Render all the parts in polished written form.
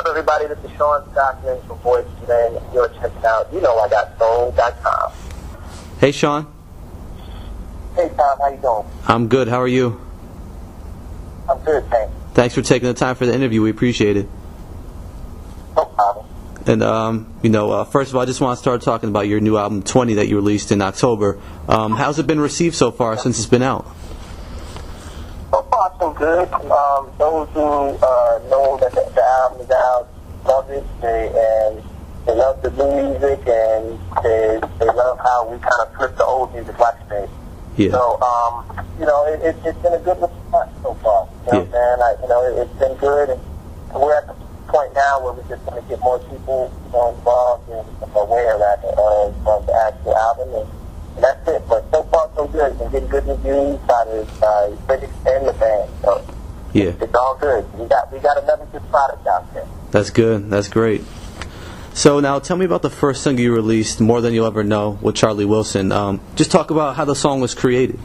up, everybody? This is Sean Stockman from Boyz today. You're checking out, I got soul.com. Hey, Sean. Hey, Tom. How you doing? I'm good. How are you? I'm good, thanks. Thanks for taking the time for the interview. We appreciate it. No problem. And, first of all, I just want to start talking about your new album, 20, that you released in October. How's it been received so far since it's been out? So far, it's been good. Those who know that the album is out love it, and they love the new music, and they love how we kind of flip the old music like space. Yeah. So, it's been a good response so far. It's been good, and we're at the point now where we're just going to get more people involved and aware of the actual album, and that's it. But so far, so good. We're getting good reviews by critics and the fans. So yeah, it's all good. We got another good product out there. That's good. That's great. So now tell me about the first single you released, More Than You'll Ever Know, with Charlie Wilson. Just talk about how the song was created.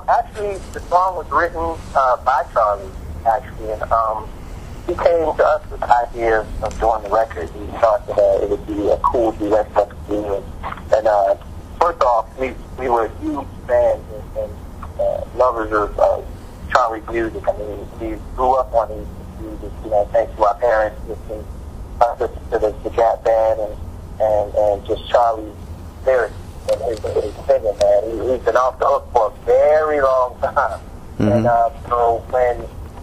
Actually, the song was written by Charlie, actually, and he came to us with the idea of doing the record. He thought that it would be a cool duet for us to do. And first off, we were huge fans and lovers of Charlie's music. I mean, we grew up on his music, thanks to our parents, listening to the Gap Band and just Charlie's lyrics and his singing, man. He's been off the hook for a very long time. Mm-hmm. And so when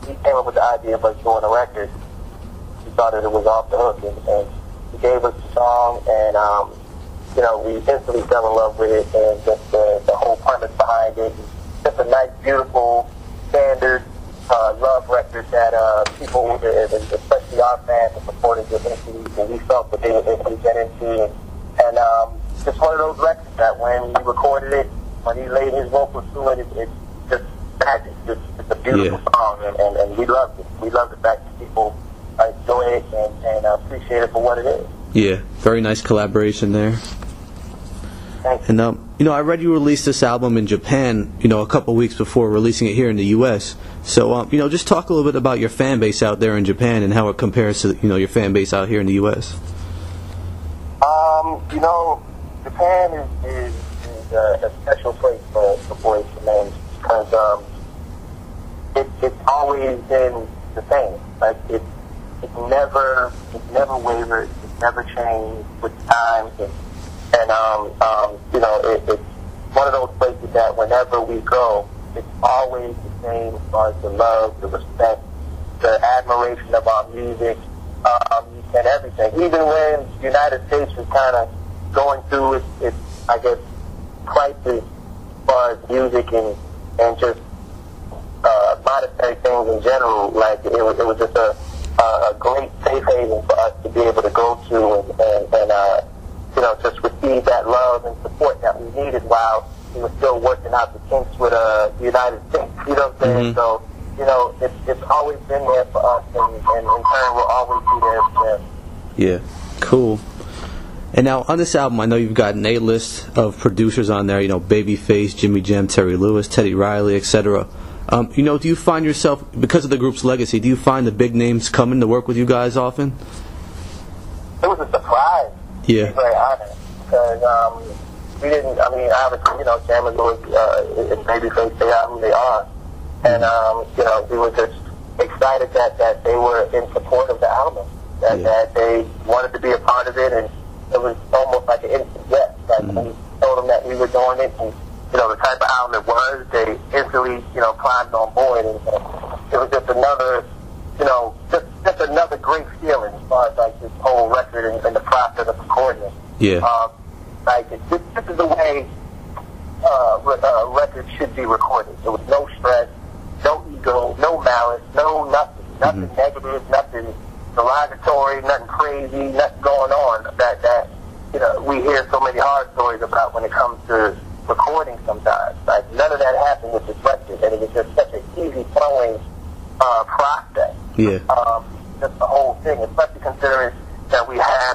he came up with the idea of us doing a record, he thought that it was off the hook, and he gave us the song, and we instantly fell in love with it, and just the whole premise behind it. Just a nice, beautiful, standard love record that people, especially our fans, have supported with into, and we felt that they would get into, and just one of those records that when he recorded it, when he laid his vocals to it, it's just magic. It's a beautiful song, and we loved it. We love the fact that people enjoy it and appreciate it for what it is. Yeah, very nice collaboration there. Thank you. And I read you released this album in Japan, a couple weeks before releasing it here in the U.S. So, just talk a little bit about your fan base out there in Japan and how it compares to, your fan base out here in the U.S. Japan is a special place for Boyz II because it's always been the same. Like it's never wavered, it's never changed with times, and it's one of those places that whenever we go, it's always the same as far as the love, the respect, the admiration of our music, and everything. Even when the United States was kind of going through its I guess, crisis as far as music and just monetary things in general, like it was just a great safe haven for us to be able to go to and just receive that love and support that we needed while we were still working out the kinks with the United States. You know what I'm saying? Mm-hmm. So, it's always been there for us, and in turn we'll always be there for them. Yeah, cool. And now on this album, I know you've got an A-list of producers on there, Babyface, Jimmy Jam, Terry Lewis, Teddy Riley, etc. Do you find yourself, because of the group's legacy, do you find the big names coming to work with you guys often? It was a surprise. Yeah. To be very honest, because we didn't. I mean, obviously, Jam and Lewis and Babyface, they are who they are, and we were just excited that they were in support of the album, that they wanted to be a part of it, and it was almost like an instant yes. Like when we told them that we were doing it, and the type of album it was, they instantly climbed on board, and it was just another just another great feeling as far as like this whole record and the process of recording it. Yeah. This is the way records should be recorded. There was no stress, no ego, no malice, no nothing negative, nothing derogatory, nothing crazy, nothing going on that we hear so many horror stories about when it comes to recording sometimes. Like none of that happened with this record, and it was just such an easy flowing process. Yeah. Just the whole thing, especially considering that we had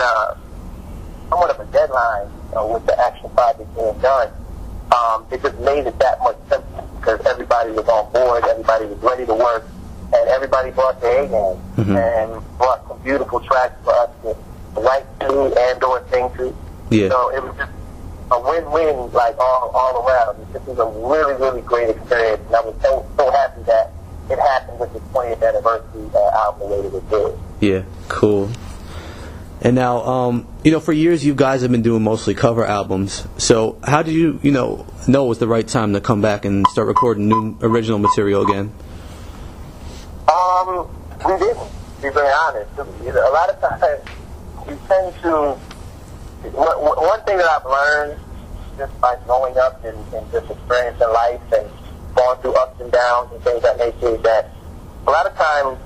somewhat of a deadline with the actual project being done. It just made it that much simpler because everybody was on board, everybody was ready to work, and everybody brought their A game and brought some beautiful tracks for us to write to and or sing to. Yeah. So it was just a win-win, like all around. This was a really, really great experience, and I was so happy that it happened with the 20th anniversary album the way that it did. Yeah, cool. And now, for years you guys have been doing mostly cover albums. So how did you, know it was the right time to come back and start recording new original material again? We didn't, to be very honest. A lot of times you tend to, one thing that I've learned just by growing up and just experiencing life and going through ups and downs and things of that nature is that a lot of times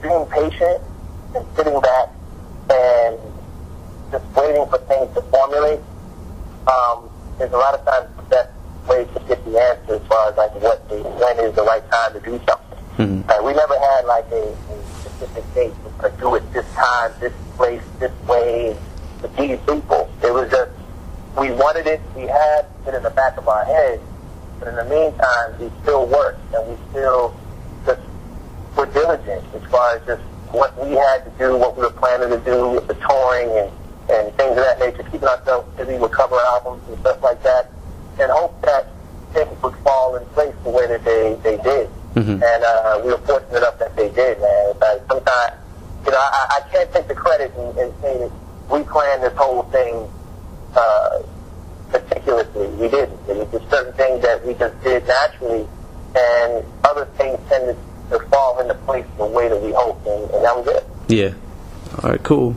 being patient and sitting back and just waiting for things to formulate is a lot of times the best way to get the answer as far as like when is the right time to do something. We never had like a specific date to do it this time, this place, this way, with these people. It was just, we wanted it, we had it in the back of our head, but in the meantime, we still worked and we still just were diligent as far as just what we had to do, what we were planning to do with the touring and things of that nature, keeping ourselves busy with cover albums and stuff like that, and hope that things would fall in place the way that they did. And we were fortunate enough that they did, man. Like sometimes, I can't take the credit and say that we planned this whole thing meticulously. We didn't. There was just certain things that we just did naturally, and other things tended to fall into place the way that we hoped, and that was it. Yeah. All right, cool.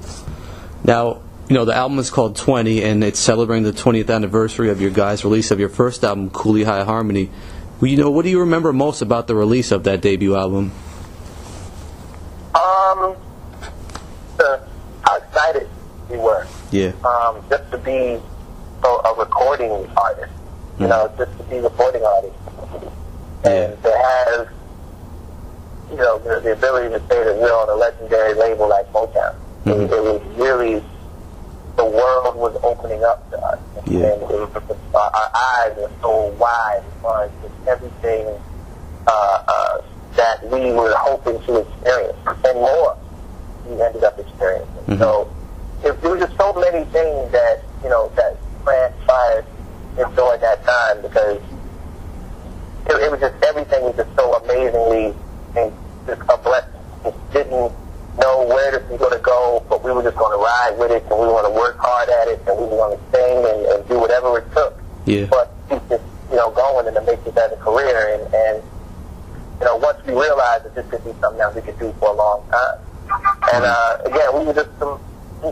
Now, the album is called 20, and it's celebrating the 20th anniversary of your guys' release of your first album, Coolie High Harmony. Well, what do you remember most about the release of that debut album? How excited we were. Yeah. Just to be a recording artist. Just to be a recording artist. And to have, the ability to say that we're on a legendary label like Motown. It was really, the world was opening up to us. Yeah. And it was, our eyes were so wide as far as just everything that we were hoping to experience. And more, we ended up experiencing. So there was just so many things that, that transpired during that time, because it was just, everything was just so amazingly and just a blessing. Just didn't know where this was going to go, but we were just going to ride with it, and we were going to work hard at it, and we were going to sing and do whatever it took. Yeah. But keep this, going and to make this as a career. And once we realized that this could be something that we could do for a long time. And again, we were just some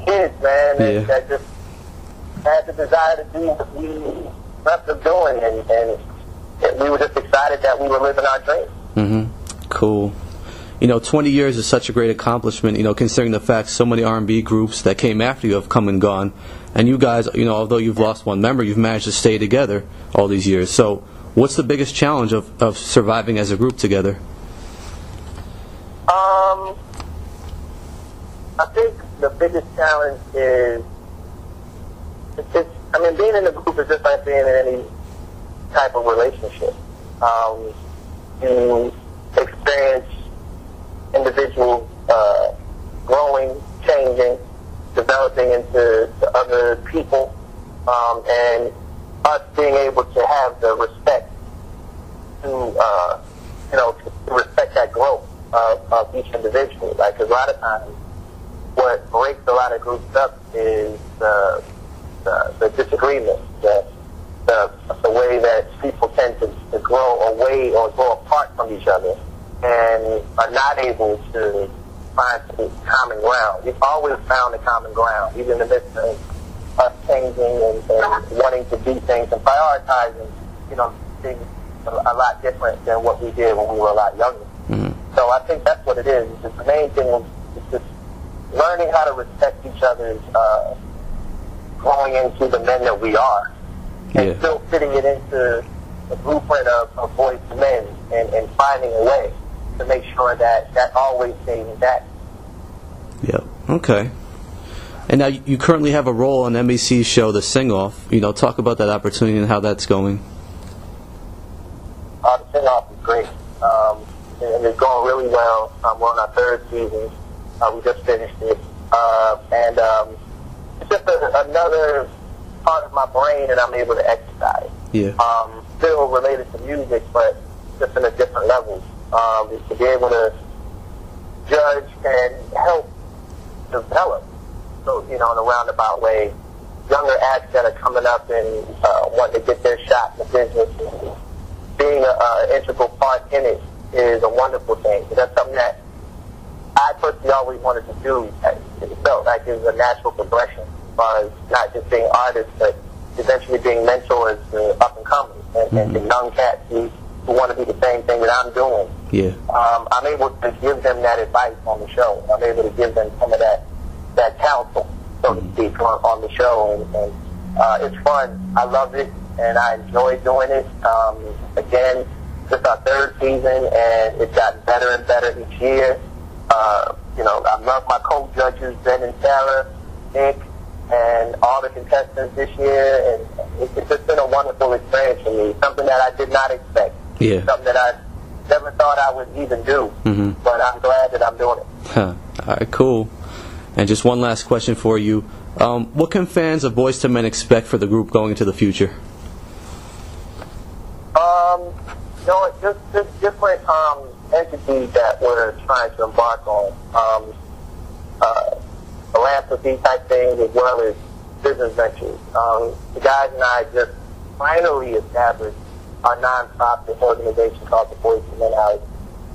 kids, man, that just had the desire to do what we dreamt of doing, and we were just excited that we were living our dreams. Cool. 20 years is such a great accomplishment, considering the fact so many R&B groups that came after you have come and gone. And you guys, although you've lost one member, you've managed to stay together all these years. So what's the biggest challenge of surviving as a group together? I think the biggest challenge is, being in a group is just like being in any type of relationship. You experience individuals growing, changing, developing into other people, and us being able to have the respect to respect that growth of each individual. Like, 'cause a lot of times, what breaks a lot of groups up is the disagreement, the way that people tend to grow away or grow apart from each other, and are not able to find some common ground. We've always found a common ground, even in the midst of us changing and wanting to do things and prioritizing, things a lot different than what we did when we were a lot younger. So I think that's what it is. The main thing is just learning how to respect each other's growing into the men that we are, and still fitting it into the blueprint of Boyz II Men, and finding a way to make sure that always stays intact. Yep. Okay. And now you currently have a role on NBC's show, The Sing-Off. Talk about that opportunity and how that's going. The Sing-Off is great. is going really well. We're on our third season. We just finished it. And it's just another part of my brain that I'm able to exercise. Yeah. Still related to music, but just in a different level. To be able to judge and help develop, so, in a roundabout way, younger acts that are coming up and wanting to get their shot in the business. And being an integral part in it is a wonderful thing. That's something that I personally always wanted to do. It felt like it was a natural progression as far as not just being artists, but eventually being mentors to up-and-comers and to young cats who want to do the same thing that I'm doing. Yeah. I'm able to give them that advice on the show. I'm able to give them some of that counsel, so to speak, on the show. And it's fun. I love it, and I enjoy doing it. Again, this is our third season, and it's gotten better and better each year. I love my co-judges, Ben and Sarah, Nick, and all the contestants this year, and it's just been a wonderful experience for me, something that I did not expect. Yeah. Something that I never thought I would even do, but I'm glad that I'm doing it. Huh. All right, cool. And just one last question for you. What can fans of Boyz II Men expect for the group going into the future? Just different entities that we're trying to embark on. Philanthropy type things as well as business ventures. The guys and I just finally established our non-profit organization called the Boyz II Men House,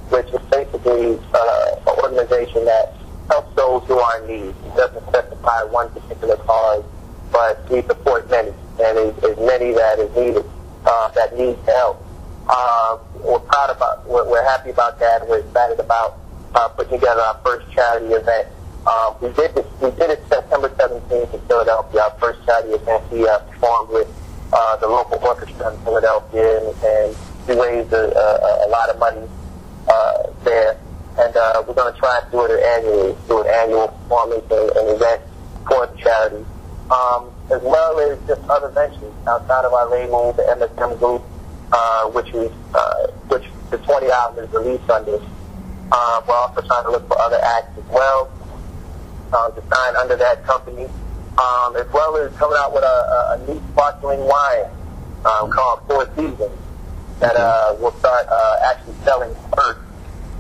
which is basically an organization that helps those who are in need. It doesn't specify one particular cause, but we support many, and as many that is needed, that needs help. We're happy about that. We're excited about putting together our first charity event. We did it September 17th in Philadelphia, our first charity event. We performed with the local orchestra in Philadelphia, and we raised a lot of money there. And we're going to try and do an annual performance and event for the charity, as well as just other ventures outside of our label, the MSM Group, which the 20 album is released under. We're also trying to look for other acts as well to sign under that company, as well as coming out with a new sparkling wine called Four Seasons that will start actually selling first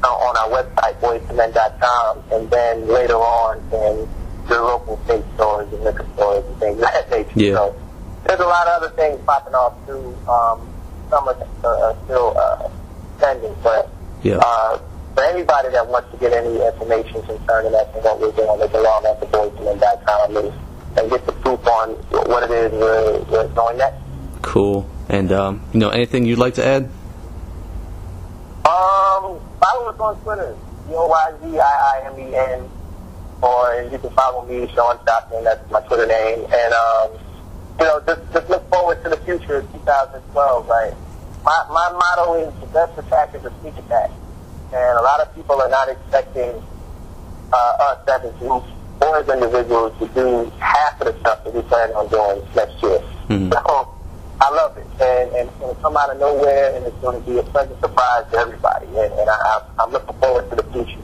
on our website, boyzmen.com, and then later on in your local state stores and liquor stores and things of that nature. Yeah. So there's a lot of other things popping off too. Some are still pending, but for anybody that wants to get any information concerning us and what we're doing, they can log on to boyzmen.com and get the proof on what it is we're going next. Cool. And anything you'd like to add? Follow us on Twitter, BOYZIIMEN, or you can follow me, Sean Stockton. That's my Twitter name. And just look forward to the future of 2012. Right? My motto is the best attack is a sneak attack, and a lot of people are not expecting us as a group or as individuals to do half of the stuff that we plan on doing next year. So I love it, and it's going to come out of nowhere, and it's going to be a pleasant surprise to everybody, and I'm looking forward to the future.